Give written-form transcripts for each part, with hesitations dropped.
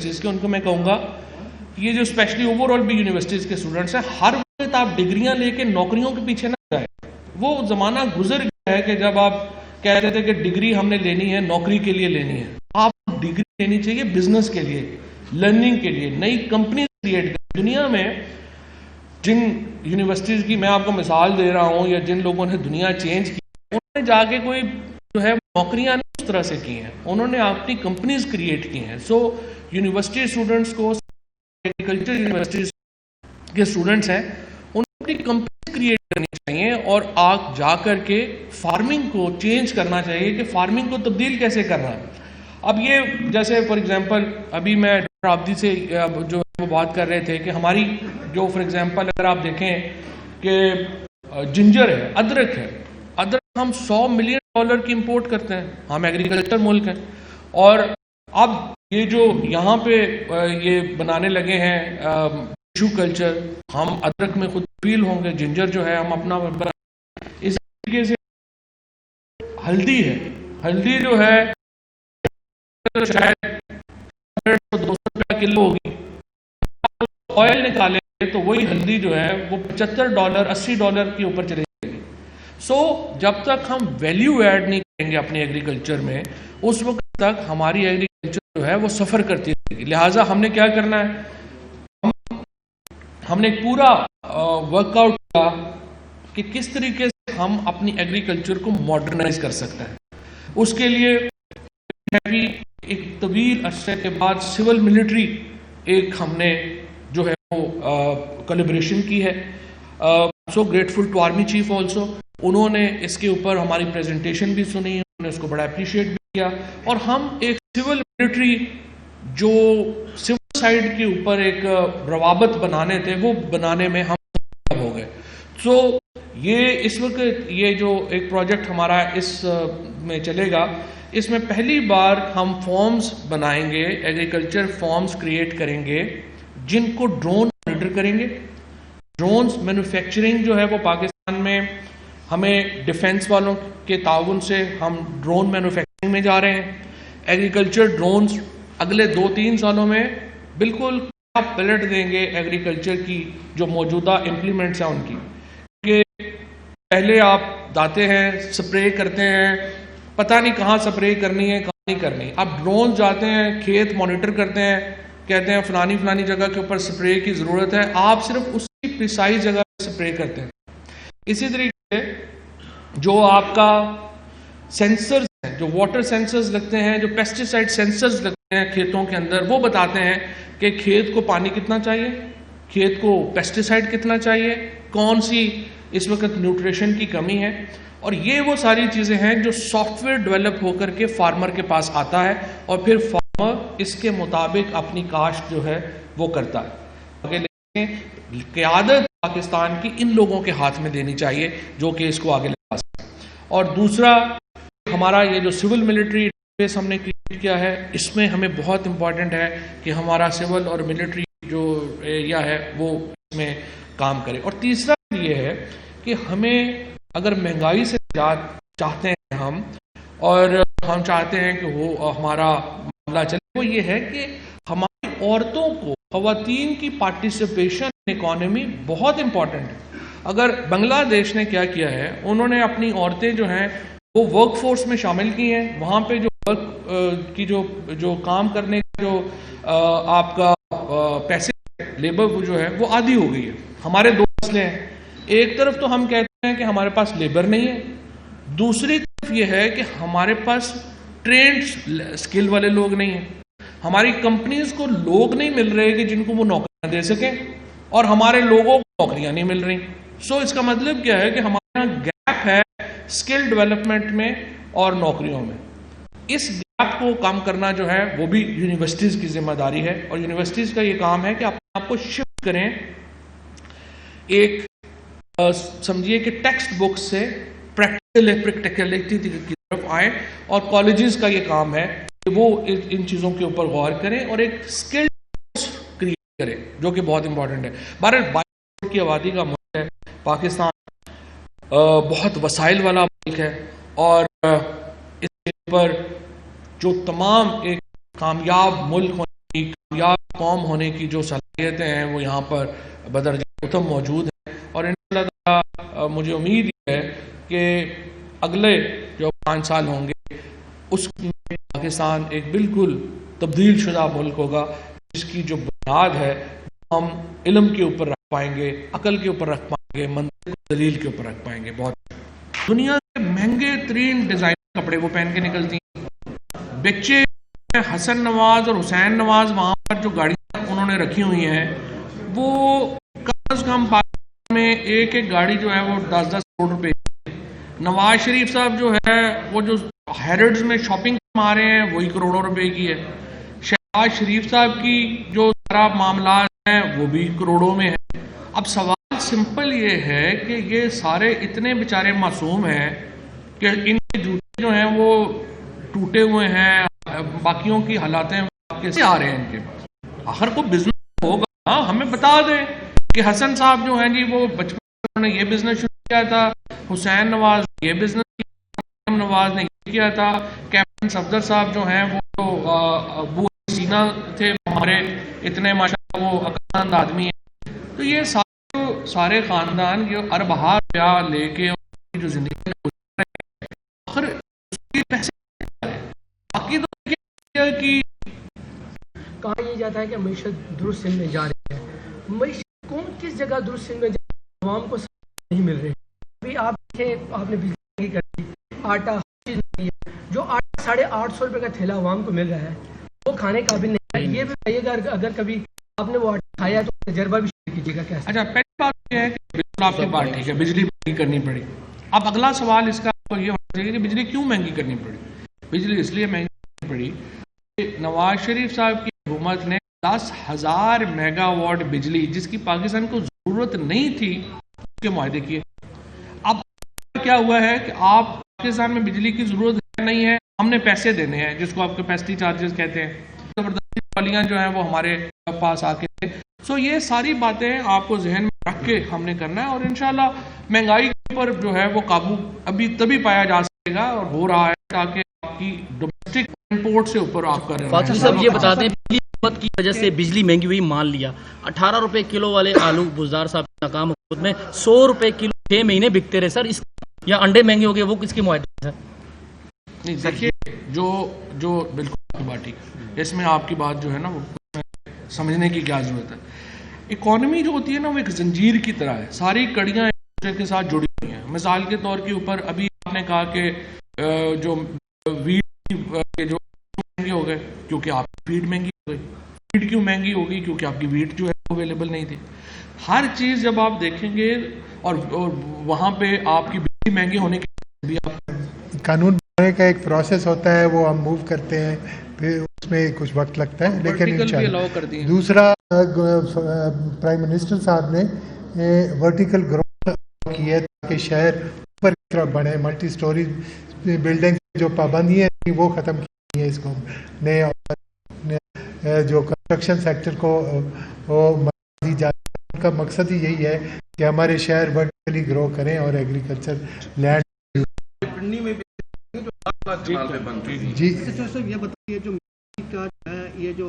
کے ان کو میں کہوں گا یہ جو اسپیشلی اوور آل بھی یونیورسٹیز کے اسٹوڈنٹس ہیں، ہر وقت آپ ڈگریاں لے کے نوکریوں کے پیچھے نہ جائیں. وہ زمانہ گزر گیا ہے کہ جب آپ کہتے تھے کہ ڈگری ہم نے لینی ہے نوکری کے لیے لینی ہے. آپ ڈگری لینی چاہیے بزنس کے لیے، لرننگ کے لیے، نئی کمپنی کریٹ کریں. دنیا میں جن یونیورسٹیز کی میں آپ کو مثال دے رہا ہوں یا جن لوگوں نے دنیا چینج کی، انہوں نے جا کے کوئی جو ہے نوکریاں نہیں اس طرح سے کی ہیں، انہوں نے اپنی کمپنیز کریٹ کی ہیں. سو یونیورسٹی اسٹوڈنٹس کو، ایگریکلچر یونیورسٹیز کے اسٹوڈنٹس ہیں، انہوں نے اپنی کمپنی کریٹ کرنی چاہیے اور آپ جا کر کے فارمنگ کو چینج کرنا چاہیے کہ فارمنگ کو تبدیل کیسے کرنا ہے. اب یہ جیسے فار ایگزامپل ابھی میں ڈاکٹر عابدی سے جو وہ بات کر رہے تھے کہ ہماری جو فار ایگزامپل اگر آپ دیکھیں کہ جنجر ہے، ادرک ہے، ادرک ہم $100 ملین کی امپورٹ کرتے ہیں، ہم ایگریکلچر ملک ہیں. اور اب یہ جو یہاں پہ یہ بنانے لگے ہیں ٹیشو کلچر، ہم ادرک میں خود فیل ہوں گے، جنجر جو ہے ہم اپنا اس طریقے سے ہلدی ہے، ہلدی جو ہے شاید 200 روپیہ کلو ہوگی، آئل نکالے تو وہی ہلدی جو ہے وہ $75 $80 کے اوپر چلے جائے گی. سو جب تک ہم ویلیو ایڈ نہیں کریں گے اپنے ایگریکلچر میں، اس وقت تک ہماری ایگریکلچر جو ہے وہ سفر کرتی رہے گی. لہٰذا ہم نے کیا کرنا ہے، ہم نے ایک پورا ورک آؤٹ کیا کہ کس طریقے سے ہم اپنی ایگریکلچر کو ماڈرنائز کر سکتے ہیں. اس کے لیے ایک طویل عرصے کے بعد سول ملٹری ایک ہم نے جو ہے وہ کولیبریشن کی ہے. So grateful to army chief also, انہوں نے اس کے اوپر ہماری پریزنٹیشن بھی سنی ہے، انہوں نے اس کو بڑا اپریشیٹ بھی کیا. اور ہم ایک سول ملٹری جو سول سائڈ کے اوپر ایک روابط بنانے تھے وہ بنانے میں ہم کامیاب ہو گئے. سو یہ اس وقت یہ جو ایک پروجیکٹ ہمارا اس میں چلے گا، اس میں پہلی بار ہم فارمز بنائیں گے، ایگریکلچر فارمز کریٹ کریں گے جن کو ڈرون مانیٹر کریں گے. ڈرونز مینوفیکچرنگ جو ہے وہ پاکستان میں ہمیں ڈیفنس والوں کے تعاون سے ہم ڈرون مینوفیکچرنگ میں جا رہے ہیں. ایگریکلچر ڈرونز اگلے 2-3 سالوں میں بالکل آپ پلٹ دیں گے ایگریکلچر کی جو موجودہ امپلیمنٹس ہیں ان کی. کہ پہلے آپ جاتے ہیں سپرے کرتے ہیں، پتہ نہیں کہاں سپرے کرنی ہے کہاں نہیں کرنی. اب ڈرون جاتے ہیں کھیت مانیٹر کرتے ہیں، کہتے ہیں فلانی جگہ کے اوپر سپرے کی ضرورت ہے، آپ صرف اسی پریسائز جگہ سپرے کرتے ہیں. اسی طریقے سے جو آپ کا سینسرز ہیں، جو واٹر سینسرز لگتے ہیں، جو پیسٹیسائڈ سینسرز لگتے ہیں کھیتوں کے اندر، وہ بتاتے ہیں کہ کھیت کو پانی کتنا چاہیے، کھیت کو پیسٹیسائڈ کتنا چاہیے، کون سی اس وقت نیوٹریشن کی کمی ہے. اور یہ وہ ساری چیزیں ہیں جو سافٹ ویئر ڈیولپ ہو کر کے فارمر کے پاس آتا ہے اور پھر فارمر اس کے مطابق اپنی کاشت جو ہے وہ کرتا ہے. آگے قیادت پاکستان کی ان لوگوں کے ہاتھ میں دینی چاہیے جو کہ اس کو آگے لے سکیں. اور دوسرا ہمارا یہ جو سول ملٹری بیس ہم نے کریٹ کیا ہے، اس میں ہمیں بہت امپورٹنٹ ہے کہ ہمارا سول اور ملٹری جو ایریا ہے وہ اس میں کام کرے. اور تیسرا یہ ہے کہ ہمیں اگر مہنگائی سے نجات چاہتے ہیں ہم، اور ہم چاہتے ہیں کہ وہ ہمارا معاملہ چلے، وہ یہ ہے کہ ہماری عورتوں کو، خواتین کی پارٹیسپیشن اکانومی بہت امپورٹنٹ ہے. اگر بنگلہ دیش نے کیا کیا ہے، انہوں نے اپنی عورتیں جو ہیں وہ ورک فورس میں شامل کی ہیں. وہاں پہ جو ورک کی جو کام کرنے کا جو آپ کا پیسے لیبر جو ہے وہ آدھی ہو گئی ہے. ہمارے دو مسئلے ہیں، ایک طرف تو ہم کہتے ہیں کہ ہمارے پاس لیبر نہیں ہے، دوسری طرف یہ ہے کہ ہمارے پاس ٹرینڈ اسکل والے لوگ نہیں ہیں. ہماری کمپنیز کو لوگ نہیں مل رہے کہ جن کو وہ نوکریاں دے سکیں، اور ہمارے لوگوں کو نوکریاں نہیں مل رہی. سو اس کا مطلب کیا ہے کہ ہمارا گیپ ہے اسکل ڈیولپمنٹ میں اور نوکریوں میں. اس گیپ کو کم کرنا جو ہے وہ بھی یونیورسٹیز کی ذمہ داری ہے، اور یونیورسٹیز کا یہ کام ہے کہ اپنے آپ کو شفٹ کریں، ایک سمجھیے کہ ٹیکسٹ بک سے پریکٹیکلٹی کی طرف آئیں. اور کالجز کا یہ کام ہے کہ وہ ان چیزوں کے اوپر غور کریں اور ایک اسکل کریٹ کریں جو کہ بہت امپورٹنٹ ہے. بہرحال 22 کروڑ کی آبادی کا ملک ہے پاکستان، بہت وسائل والا ملک ہے، اور اس کے اوپر جو تمام ایک کامیاب ملک ہونے کامیاب قوم ہونے کی جو صلاحیتیں ہیں وہ یہاں پر بدرجہ اتم موجود ہیں، اور انشاءاللہ تعالیٰ مجھے امید ہے کہ اگلے جو 5 سال ہوں گے اس میں پاکستان ایک بالکل تبدیل شدہ ملک ہوگا، جس کی جو بنیاد ہے ہم علم کے اوپر رکھ پائیں گے، عقل کے اوپر رکھ پائیں گے، منطق و دلیل کے اوپر رکھ پائیں گے. بہت دنیا کے مہنگے ترین ڈیزائن کپڑے وہ پہن کے نکلتی ہیں. بچے حسن نواز اور حسین نواز وہاں پر جو گاڑیاں انہوں نے رکھی ہوئی ہیں وہ کم از کم پاکستان میں ایک ایک گاڑی جو ہے وہ 10-10 کروڑ روپے. نواز شریف صاحب جو ہے وہ جو ہیرڈز میں شاپنگ مار رہے ہیں وہی کروڑوں روپے کی ہے. شہباز شریف صاحب کی جو سارا معاملات ہیں وہ بھی کروڑوں میں ہیں. اب سوال سمپل یہ ہے کہ یہ سارے اتنے بیچارے معصوم ہیں کہ ان کے جوتے جو ہیں وہ ٹوٹے ہوئے ہیں، باقیوں کی حالاتیں کیسے آ رہے ہیں ان کے پاس؟ آخر کو بزنس ہوگا، ہمیں بتا دیں کہ حسن صاحب جو ہیں جی وہ بچپن میں یہ بزنس شروع کیا تھا، حسین نواز یہ بزنس کیا، نواز نے یہ کیا تھا، کیپٹن صفدر صاحب جو ہیں وہ ابو سینا تھے ہمارے، اتنے ماشاءاللہ وہ عقلمند آدمی ہیں. تو یہ سارے خاندان کے اربہ روپیہ لے کے جو زندگی آخر اس کے پیسے باقی تو کہ کہا یہ جاتا ہے کہ معیشت درست سن میں جا رہی ہے. معیشت کون کس جگہ درست سن میں جا رہی ہے؟ عوام کو نہیں مل رہی. ابھی آپ دیکھیں، آپ نے بجلی کر دی، آٹا چیز نہیں ہے، جو آٹا 850 روپے کا تھیلا عوام کو مل رہا ہے وہ کھانے قابل نہیں ہے. یہ بھی بتائیے گا اگر کبھی آپ نے وہ آٹا کھایا تو تجربہ بھی شیئر کیجیے گا کیسا. اچھا، پہلی بات یہ ہے کہ بالکل آپ کی بات ٹھیک ہے، بجلی مہنگی کرنی پڑی. اب اگلا سوال اس کا یہ ہونا چاہیے کہ بجلی کیوں مہنگی کرنی پڑی؟ بجلی اس لیے مہنگی پڑی کہ نواز شریف صاحب کی حکومت نے 10,000 میگا واٹ بجلی جس کی پاکستان کو ضرورت نہیں تھی اس کے معاہدے کیے. اب کیا ہوا ہے کہ آپ پاکستان میں بجلی کی ضرورت نہیں ہے، ہم نے پیسے دینے ہیں جس کو آپ کیپیسٹی چارجز کہتے ہیں، زبردستی والیاں جو ہیں وہ ہمارے پاس آ کے. سو یہ ساری باتیں آپ کو ذہن میں رکھ کے ہم نے کرنا ہے، اور انشاءاللہ مہنگائی پر جو ہے وہ قابو ابھی تبھی پایا جا سکے گا اور ہو رہا ہے تاکہ آپ کی ڈومیسٹک امپورٹ سے اوپر آپ کر رہے ہیں. فاطمی صاحب یہ بتا دیں، بجلی قیمت کی وجہ سے بجلی مہنگی ہوئی مان لیا، 18 روپے کلو والے آلو بزدار صاحب ناکام حکومت میں 100 روپے کلو 6 مہینے بکتے رہے سر. اس یا انڈے مہنگے ہو گئے، وہ کس کے معاہدے سر؟ نہیں دیکھیے، جو بالکل آپ کی بات ٹھیک ہے، اس میں آپ کی بات جو ہے نا وہ سمجھنے کی کیا ضرورت ہے. اکانومی جو ہوتی ہے نا وہ ایک زنجیر کی طرح ہے، ساری کڑیاں ایک دوسرے کے ساتھ جڑی ہوئی ہیں. مثال کے طور کے اوپر ابھی آپ نے کہا کہ جو ویٹ کے جو مہنگے ہو گئے کیونکہ آپ کی فیڈ مہنگی ہو گئی. فیڈ کیوں مہنگی ہوگی؟ کیونکہ آپ کی ویٹ جو ہے اویلیبل نہیں تھی. ہر چیز جب آپ دیکھیں گے اور وہاں پہ آپ کی بجلی مہنگی ہونے کی بھی آپ قانون بنانے کا ایک پروسیس ہوتا ہے، وہ ہم موو کرتے ہیں، پھر اس میں کچھ وقت لگتا ہے، لیکن انشاءاللہ. دوسرا پرائم منسٹر صاحب نے ورٹیکل گروتھ کی ہے تاکہ شہر اوپر کی طرف بڑھے. ملٹی سٹوری بلڈنگ جو پابندیاں ہیں وہ ختم کی ہیں. اس کو نئے جو کنسٹرکشن سیکٹر کو دی جاتی ہے، ان کا مقصد ہی یہی ہے کہ ہمارے شہر ورٹیکلی گرو کریں اور ایگریکلچر لینڈ. جی یہ بتائیے، جو کا جو ہے یہ جو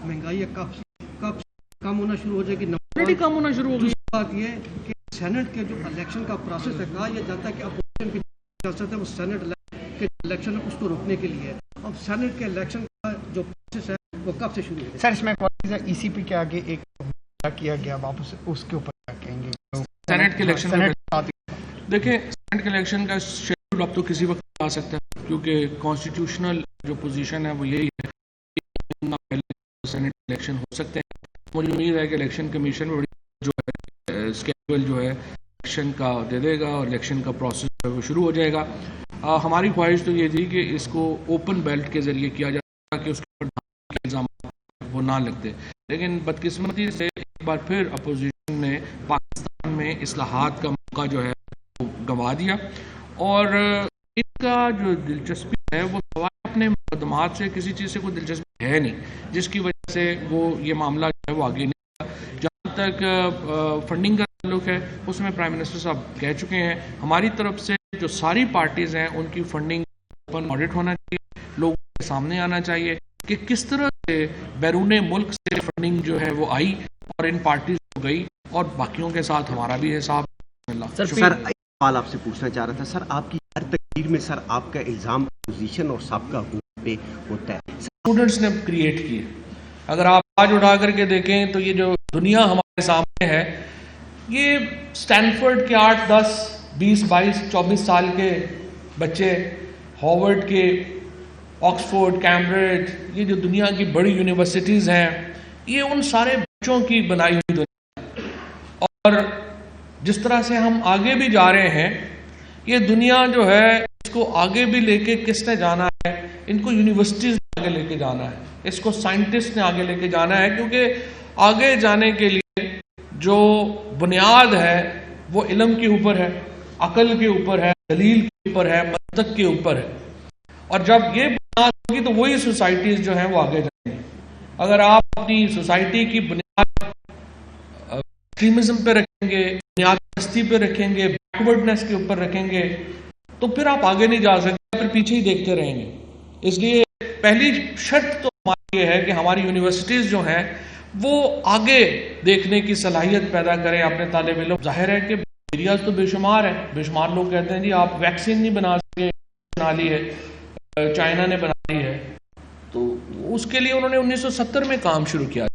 مہنگائی ہے کب کم ہونا شروع ہو جائے گی؟ کم ہونا شروع ہو گئی. بات یہ کہ سینٹ کے جو الیکشن کا پروسیس ہے، کہا یہ جاتا ہے کہ اپوزیشن کی سیاست ہے وہ سینٹ کے الیکشن ہے اس کو روکنے کے لیے. اب سینٹ کے الیکشن کا جو پروسیس ہے وہ کب سے شروع ہوگا؟ سر اس میں ای سی پی کے آگے ایک کیا گیا، واپس اس کے اوپر کیا کہیں گے؟ سینٹ کے الیکشن دیکھیں، سینٹ کے الیکشن کا شیڈول اب تو کسی وقت آ سکتا ہے کیونکہ کانسٹیٹیوشنل جو پوزیشن ہے وہ یہی ہے کہ پہلے سینٹ الیکشن ہو سکتے ہیں. مجھے امید ہے کہ الیکشن کمیشن جو ہے اسکیڈول جو ہے الیکشن کا دے دے گا اور الیکشن کا پروسیس جو ہے وہ شروع ہو جائے گا. ہماری خواہش تو یہ تھی کہ اس کو اوپن بیلٹ کے ذریعے کیا جائے تاکہ اس کے اوپر الزامات وہ نہ لگتے. لیکن بدقسمتی سے ایک بار پھر اپوزیشن نے پاکستان میں اصلاحات کا موقع جو ہے وہ گنوا دیا، اور ان کا جو دلچسپی ہے وہ سوائے اپنے مقدمات سے کسی چیز سے کوئی دلچسپی ہے نہیں، جس کی وجہ سے وہ یہ معاملہ جو ہے وہ آگے نہیں. جہاں تک فنڈنگ کا تعلق ہے اس میں پرائم منسٹر صاحب کہہ چکے ہیں ہماری طرف سے جو ساری پارٹیز ہیں ان کی فنڈنگ اوپن آڈٹ ہونا چاہیے، لوگوں کے سامنے آنا چاہیے. کہ کس طرح سے بیرون ملک سے فنڈنگ جو ہے وہ آئی اور ان پارٹیز کو گئی، اور باقیوں کے ساتھ ہمارا بھی حساب. سر ایک سوال آپ سے پوچھنا چاہ رہا تھا سر، آپ کی ہر تقریر میں سر آپ کا الزام اپوزیشن اور سابقہ حکومت پہ ہوتا ہے. اسٹوڈنٹس نے کریٹ کیے. اگر آپ آج اٹھا کر کے دیکھیں تو یہ جو دنیا ہمارے سامنے ہے، یہ اسٹینفورڈ کے 8, 10, 20, 22, 24 سال کے بچے، ہارورڈ کے، آکسفورڈ، کیمبرج، یہ جو دنیا کی بڑی یونیورسٹیز ہیں، یہ ان سارے بچوں کی بنائی ہوئی دنیا. اور جس طرح سے ہم آگے بھی جا رہے ہیں، یہ دنیا جو ہے اس کو آگے بھی لے کے کس نے جانا ہے؟ ان کو یونیورسٹیز نے آگے لے کے جانا ہے، اس کو سائنٹسٹ نے آگے لے کے جانا ہے، کیونکہ آگے جانے کے لیے جو بنیاد ہے وہ علم کے اوپر ہے، عقل کے اوپر ہے، دلیل کے اوپر ہے، منطق کے اوپر ہے. اور جب یہ بنیاد ہوگی تو وہی سوسائٹیز جو ہیں وہ آگے جائیں گی. اگر آپ اپنی سوسائٹی کی بنیاد ایکسٹریمزم پہ رکھیں گے، بنیاد پرستی پہ رکھیں گے، بیکورڈنس کے اوپر رکھیں گے، تو پھر آپ آگے نہیں جا سکتے، پھر پیچھے ہی دیکھتے رہیں گے. اس لیے پہلی شرط تو ہماری یہ ہے کہ ہماری یونیورسٹیز جو ہیں وہ آگے دیکھنے کی صلاحیت پیدا کریں اپنے طالب علم. ظاہر ہے کہ ایریاز تو بے شمار ہیں، بے شمار لوگ کہتے ہیں جی آپ ویکسین نہیں بنا سکے، بنا لی ہے، چائنا نے بنا لی ہے. تو اس کے لیے انہوں نے 1970 میں کام شروع کیا.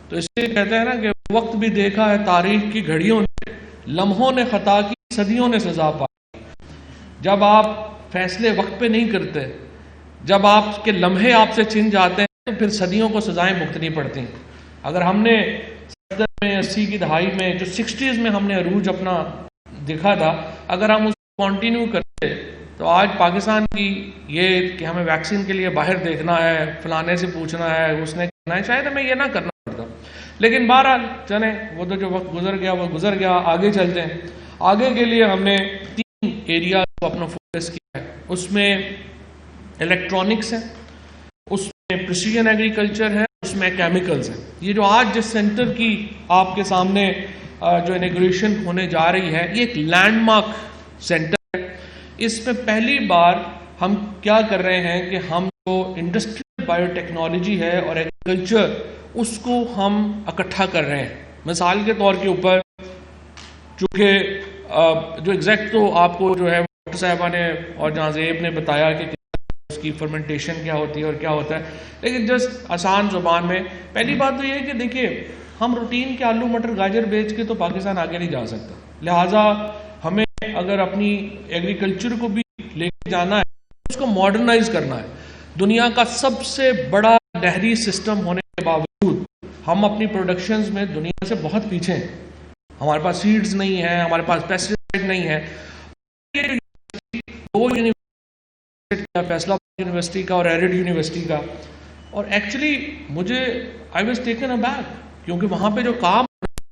تو اس لیے کہتے ہیں نا کہ وقت بھی دیکھا ہے تاریخ کی گھڑیوں نے، لمحوں نے خطا کی، صدیوں نے سزا پائی. جب آپ فیصلے وقت پہ نہیں کرتے، جب آپ کے لمحے آپ سے چھن جاتے ہیں، تو پھر صدیوں کو سزائیں بھگتنی پڑتی ہیں. اگر ہم نے 70 میں، 80 کی دہائی میں، جو 60s میں ہم نے عروج اپنا دیکھا تھا، اگر ہم اس کو کنٹینیو کرتے تو آج پاکستان کی یہ کہ ہمیں ویکسین کے لیے باہر دیکھنا ہے، فلانے سے پوچھنا ہے، اس نے کرنا ہے، شاید ہمیں یہ نہ کرنا پڑتا. لیکن بہرحال چلیں، وہ تو جو وقت گزر گیا وہ گزر گیا، آگے چلتے ہیں. آگے کے لیے ہم نے 3 ایریا کو اپنا فوکس کیا ہے. اس میں الیکٹرانکس ہے، اس میں پریسیجن ایگریکلچر ہے، اس میں کیمیکلز ہیں. یہ جو آج جس سینٹر کی آپ کے سامنے جو انیگریشن ہونے جا رہی ہے، یہ ایک لینڈ مارک سینٹر ہے. اس میں پہلی بار ہم کیا کر رہے ہیں کہ ہم جو انڈسٹریل بایو ٹیکنالوجی ہے اور ایگریکلچر، اس کو ہم اکٹھا کر رہے ہیں. مثال کے طور کے اوپر، چونکہ جو ایگزیکٹ تو آپ کو جو ہے ڈاکٹر صاحبہ نے اور جہاں زیب نے بتایا کہ اس کی فرمنٹیشن کیا ہوتی ہے اور کیا ہوتا ہے، لیکن جسٹ آسان زبان میں پہلی بات تو یہ ہے کہ دیکھیے، ہم روٹین کے آلو مٹر گاجر بیچ کے تو پاکستان آگے نہیں جا سکتا. لہٰذا ہمیں اگر اپنی ایگریکلچر کو بھی لے کے جانا ہے، اس کو ماڈرنائز کرنا ہے. دنیا کا سب سے بڑا نہری سسٹم ہونے کے باوجود ہم اپنی پروڈکشنز میں دنیا سے بہت پیچھے ہیں. ہمارے پاس سیڈز نہیں ہیں، ہمارے پاس پیسٹیسائڈ نہیں ہے. دو یونیورسٹی کا، فیصلہ آباد یونیورسٹی کا اور ایرڈ یونیورسٹی کا، اور ایکچولی مجھے آئی واز ٹیکن ابیک، کیونکہ وہاں پہ جو کام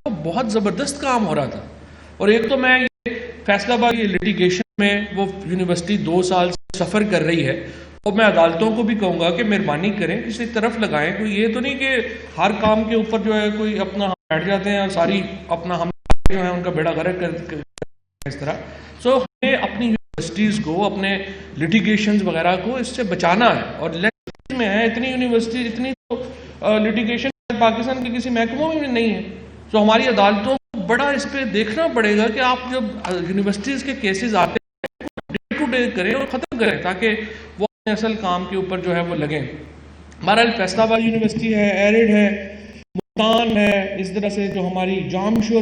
وہ بہت زبردست کام ہو رہا تھا. اور ایک تو میں یہ فیصلہ آباد کی لٹیگیشن میں وہ یونیورسٹی 2 سال سے سفر کر رہی ہے، اور میں عدالتوں کو بھی کہوں گا کہ مہربانی کریں، کسی طرف لگائیں. کوئی یہ تو نہیں کہ ہر کام کے اوپر جو ہے کوئی اپنا بیٹھ جاتے ہیں اور ساری اپنا ہم جو ہے ان کا بیڑا غرق کر اس طرح. سو ہمیں اپنی یونیورسٹیز کو، اپنے لٹیگیشنز وغیرہ کو اس سے بچانا ہے. اور لیکن میں ہے اتنی یونیورسٹی، اتنی تو لٹیگیشن پاکستان کے کسی محکموں میں نہیں ہے. تو ہماری عدالتوں کو بڑا اس پہ دیکھنا پڑے گا کہ آپ جب یونیورسٹیز کے کیسز آتے ہیں ڈے ٹو ڈے کریں اور ختم کریں، تاکہ وہ اپنے اصل کام کے اوپر جو ہے وہ لگیں. بہرحال فیصلہ آباد یونیورسٹی ہے، ایرڈ ہے، ملتان ہے، اس طرح سے جو ہماری جام شور